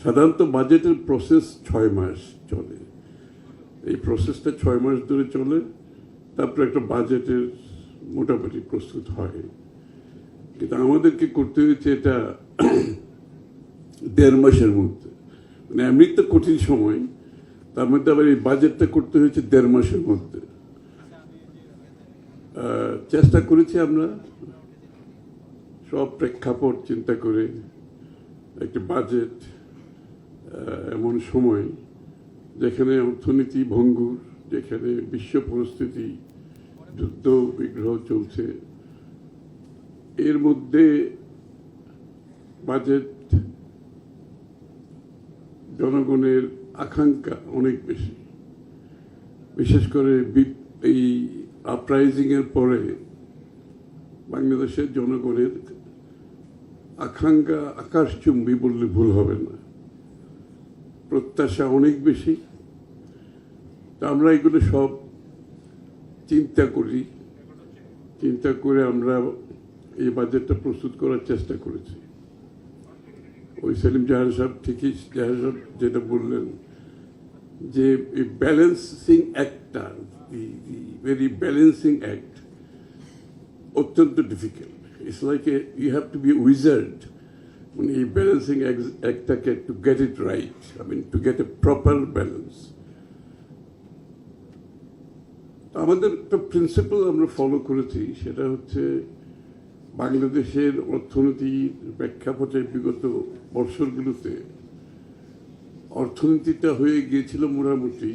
সাধারণত বাজেটের প্রসেস 6 মাস চলে। এই প্রসেসটা 6 মাস ধরে চলে, তারপরে একটা বাজেটের মোটামুটি প্রস্তুত হয়। কিন্তু আমাদেরকে করতে হয়েছে এটা 1.5 মাসের মধ্যে, মানে এমনি তো কঠিন সময়, তার মধ্যে আবার এই বাজেটটা করতে হয়েছে 1.5 মাসের মধ্যে। চেষ্টা করেছি আমরা সব প্রেক্ষাপট চিন্তা করে একটা বাজেট, এমন সময় যেখানে অর্থনীতি ভঙ্গুর, যেখানে বিশ্ব পরিস্থিতি যুদ্ধ বিগ্রহ চলছে, এর মধ্যে বাজেট জনগণের আকাঙ্ক্ষা অনেক বেশি। বিশেষ করে এই আপরাইজিং এর পরে বাংলাদেশের জনগণের আকাঙ্ক্ষা আকাশচুম্বী বললে ভুল হবে না, প্রত্যাশা অনেক বেশি। তা আমরা এগুলো সব চিন্তা করে আমরা এই বাজেটটা প্রস্তুত করার চেষ্টা করেছি। ওই সেলিম জাহান সাহেব ঠিকই যেটা বললেন যে এই ব্যালেন্সিং অ্যাক্টটা, ভেরি ব্যালেন্সিং অ্যাক্ট অত্যন্ত difficult. It's like you have to be wizard মানে এই ব্যালেন্সিং অ্যাক্টটাকে to get it right, I mean to get a proper balance. আমাদের একটা প্রিন্সিপাল আমরা ফলো করেছি, সেটা হচ্ছে বাংলাদেশের অর্থনীতির প্রেক্ষাপটে বিগত বছরগুলোতে অর্থনীতিটা হয়ে গিয়েছিল মোটামুটি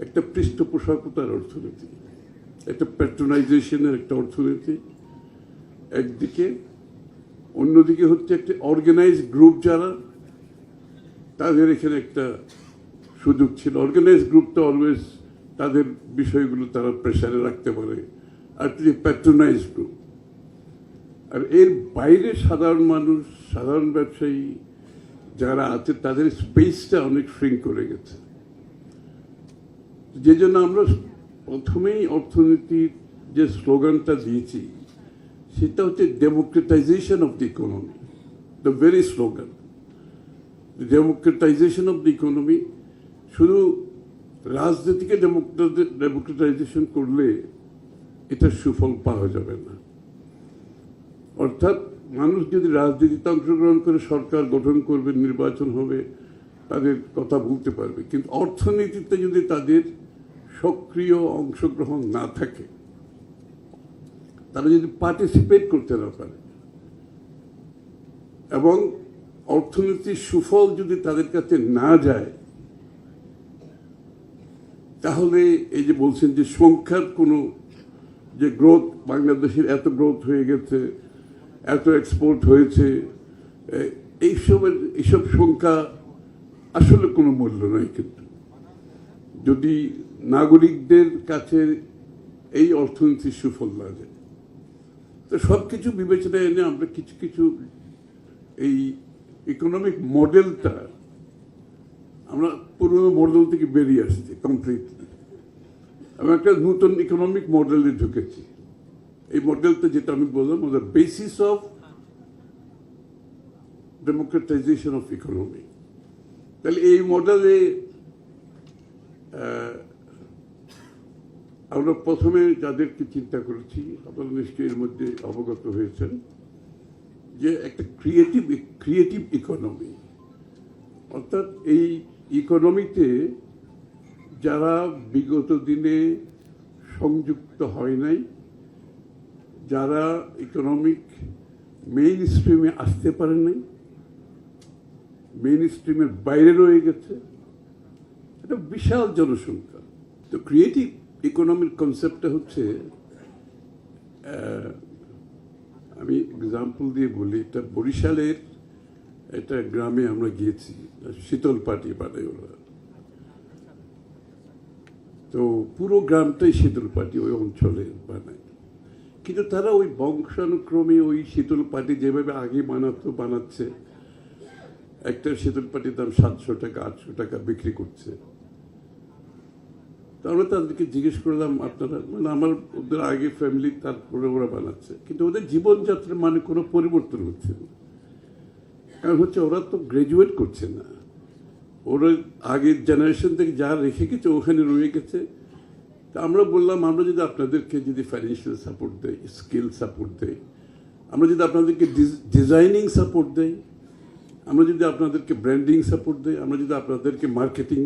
একটা পৃষ্ঠপোষকতার অর্থনীতি, একটা প্যাট্রোনাইজেশনের একটা অর্থনীতি একদিকে, অন্যদিকে হচ্ছে একটা অর্গানাইজড গ্রুপ যারা, তাদের এখানে একটা সুযোগ ছিল। অর্গানাইজড গ্রুপটা অলওয়েজ তাদের বিষয়গুলো তারা প্রেসারে রাখতে পারে, আর প্যাট্রোনাইজড গ্রুপ। আর এর বাইরে সাধারণ মানুষ, সাধারণ ব্যবসায়ী যারা আছে, তাদের স্পেসটা অনেক শ্রিঙ্ক করে গেছে। যে জন্য আমরা প্রথমেই অর্থনীতির যে স্লোগানটা দিয়েছি সেটা হচ্ছে democratisation of the economy, the very slogan. Democratisation of the economy, শুধু রাজনীতিকে ডেমোক্রেটাইজেশন করলে এটার সুফল পাওয়া যাবে না। অর্থাৎ মানুষ যদি রাজনীতিতে অংশগ্রহণ করে সরকার গঠন করবে, নির্বাচন হবে, তাদের কথা বলতে পারবে, কিন্তু অর্থনীতিতে যদি তাদের সক্রিয় অংশগ্রহণ না থাকে, তারা যদি পার্টিসিপেট করতে না পারে এবং অর্থনীতির সুফল যদি তাদের কাছে না যায়, তাহলে এই যে বলছেন যে সংখ্যার কোনো যে গ্রোথ, বাংলাদেশের এত গ্রোথ হয়ে গেছে, এত এক্সপোর্ট হয়েছে, এইসব সংখ্যা আসলে কোনো মূল্য নয়। কিন্তু যদি নাগরিকদের কাছে এই অর্থনীতির সুফল না যায়, তো সব কিছু বিবেচনায় এনে আমরা কিছু কিছু এই ইকোনমিক মডেলটা, আমরা পুরনো মডেল থেকে বেরিয়ে আসছি কমপ্লিটলি, আমরা একটা নতুন ইকোনমিক মডেলে ঢুকেছি। এই মডেলটা যেটা আমি বললাম, the basis of democratisation of economy. তাহলে এই মডেলে আমরা প্রথমে যাদেরকে চিন্তা করেছি, আপনারা নিশ্চয়ই এর মধ্যে অবগত হয়েছেন, যে একটা ক্রিয়েটিভ ইকোনমি। অর্থাৎ এই ইকোনমিতে যারা বিগত দিনে সংযুক্ত হয় নাই, যারা ইকোনমিক মেইন স্ট্রিমে আসতে পারে নাই, মেইন স্ট্রিমের বাইরে রয়ে গেছে, এটা বিশাল জনসংখ্যা। তো ক্রিয়েটিভ ইকোনমির কনসেপ্টটা হচ্ছে, আমি এক্সাম্পল দিয়ে বলি, এটা বরিশালের একটা গ্রামে আমরা গিয়েছি, শীতল পাটি বানায় ওরা। তো পুরো গ্রামটাই শীতল পাটি ওই অঞ্চলে বানায়, কিন্তু তারা ওই বংশানুক্রমে ওই শীতল পাটি যেভাবে আগে বানাচ্ছে, একটা শীতল পাটির দাম 700 টাকা 800 টাকা বিক্রি করছে। তো আমরা তাদেরকে জিজ্ঞেস করলাম, আপনারা, মানে আমার ওদের আগে ফ্যামিলি, তারপরে ওরা বানাচ্ছে, কিন্তু ওদের জীবনযাত্রার মানে কোনো পরিবর্তন হচ্ছে না। কারণ হচ্ছে ওরা তো গ্রাজুয়েট করছে না, ওরা আগের জেনারেশন থেকে যা রেখে গেছে ওখানে রয়ে গেছে। তা আমরা বললাম আমরা যদি আপনাদেরকে যদি ফাইন্যান্সিয়াল সাপোর্ট দেই, স্কিল সাপোর্ট দেই, আমরা যদি আপনাদেরকে ডিজাইনিং সাপোর্ট দেই, আমরা যদি আপনাদেরকে ব্র্যান্ডিং সাপোর্ট দেই, আমরা যদি আপনাদেরকে মার্কেটিং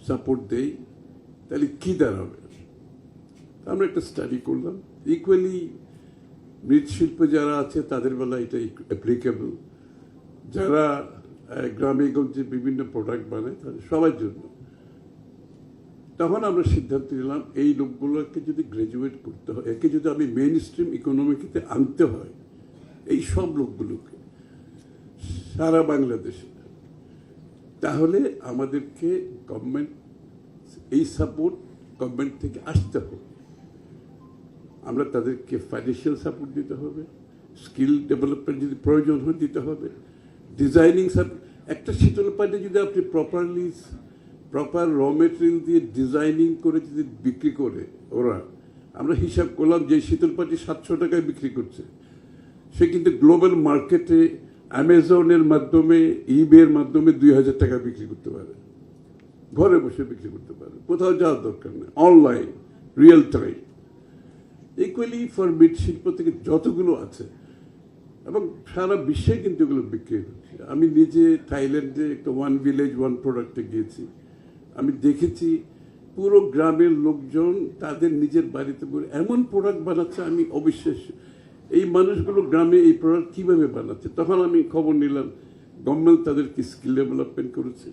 সাপোর্ট দেই, তাহলে কী দাঁড়াবে? আমরা একটা স্টাডি করলাম। ইকুয়ালি মৃৎশিল্পে যারা আছে তাদের বেলা এটা অ্যাপ্লিকেবল, যারা গ্রামে গঞ্জে বিভিন্ন প্রোডাক্ট বানায় তাদের সবার জন্য। তখন আমরা সিদ্ধান্ত নিলাম এই লোকগুলোকে যদি গ্রাজুয়েট করতে হয়, একে যদি আমি মেইন স্ট্রিম ইকোনমিতে আনতে হয়, এই সব লোকগুলোকে সারা বাংলাদেশে, তাহলে আমাদেরকে গভর্নমেন্ট এই সাপোর্ট গভর্নমেন্ট থেকে আসতে হবে। আমরা তাদেরকে ফাইন্যান্সিয়াল সাপোর্ট দিতে হবে, স্কিল ডেভেলপমেন্ট যদি প্রয়োজন হয় দিতে হবে, ডিজাইনিং সাপোর্ট। একটা শীতল পাটি যদি আপনি প্রপার র মেটেরিয়াল দিয়ে ডিজাইনিং করে যদি বিক্রি করে ওরা, আমরা হিসাব করলাম যে শীতল পাটি 700 টাকায় বিক্রি করছে, সে কিন্তু গ্লোবাল মার্কেটে অ্যামাজনের মাধ্যমে, ইবের মাধ্যমে 2000 টাকা বিক্রি করতে পারে, ঘরে বসে বিক্রি করতে পারে, কোথাও যাওয়ার দরকার নেই, online real time. Equally for মৃৎশিল্প থেকে যতগুলো আছে এবং সারা বিশ্বে কিন্তু এগুলো বিক্রি হচ্ছে। আমি নিজে থাইল্যান্ডে একটা ওয়ান ভিলেজ ওয়ান প্রোডাক্টে গিয়েছি, আমি দেখেছি পুরো গ্রামের লোকজন তাদের নিজের বাড়িতে বলে এমন প্রোডাক্ট বানাচ্ছে, আমি অবিশ্বাস্য এই মানুষগুলো গ্রামে এই প্রোডাক্ট কীভাবে বানাচ্ছে। তখন আমি খবর নিলাম গভর্নমেন্ট তাদেরকে স্কিল ডেভেলপমেন্ট করেছে,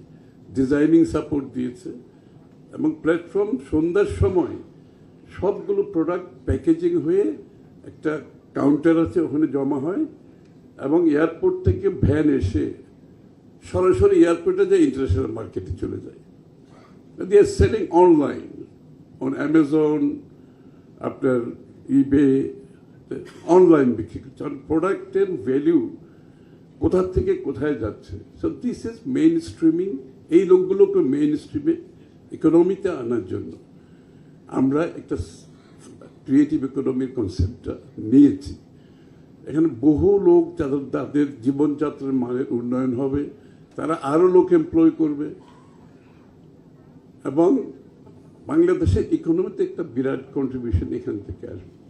ডিজাইনিং সাপোর্ট দিয়েছে, এবং প্ল্যাটফর্ম সন্ধ্যার সময় সবগুলো প্রোডাক্ট প্যাকেজিং হয়ে একটা কাউন্টার আছে ওখানে জমা হয়, এবং এয়ারপোর্ট থেকে ভ্যান এসে সরাসরি এয়ারপোর্টে যায়, ইন্টারন্যাশনাল মার্কেটে চলে যায়। দে আর সেলিং অনলাইন অন অ্যামাজন, আপনার ইবে, অনলাইন বিক্রি করছে। প্রোডাক্টের ভ্যালু কোথা থেকে কোথায় যাচ্ছে। So this is main streaming. এই লোকগুলোকে মেইন স্ট্রিমে ইকোনমিতে আনার জন্য আমরা একটা ক্রিয়েটিভ ইকোনমির কনসেপ্টটা নিয়েছি। এখানে বহু লোক তাদের জীবনযাত্রার মানের উন্নয়ন হবে, তারা আরও লোক এমপ্লয় করবে, এবং বাংলাদেশের ইকোনমিতে একটা বিরাট কন্ট্রিবিউশন এখান থেকে আসবে।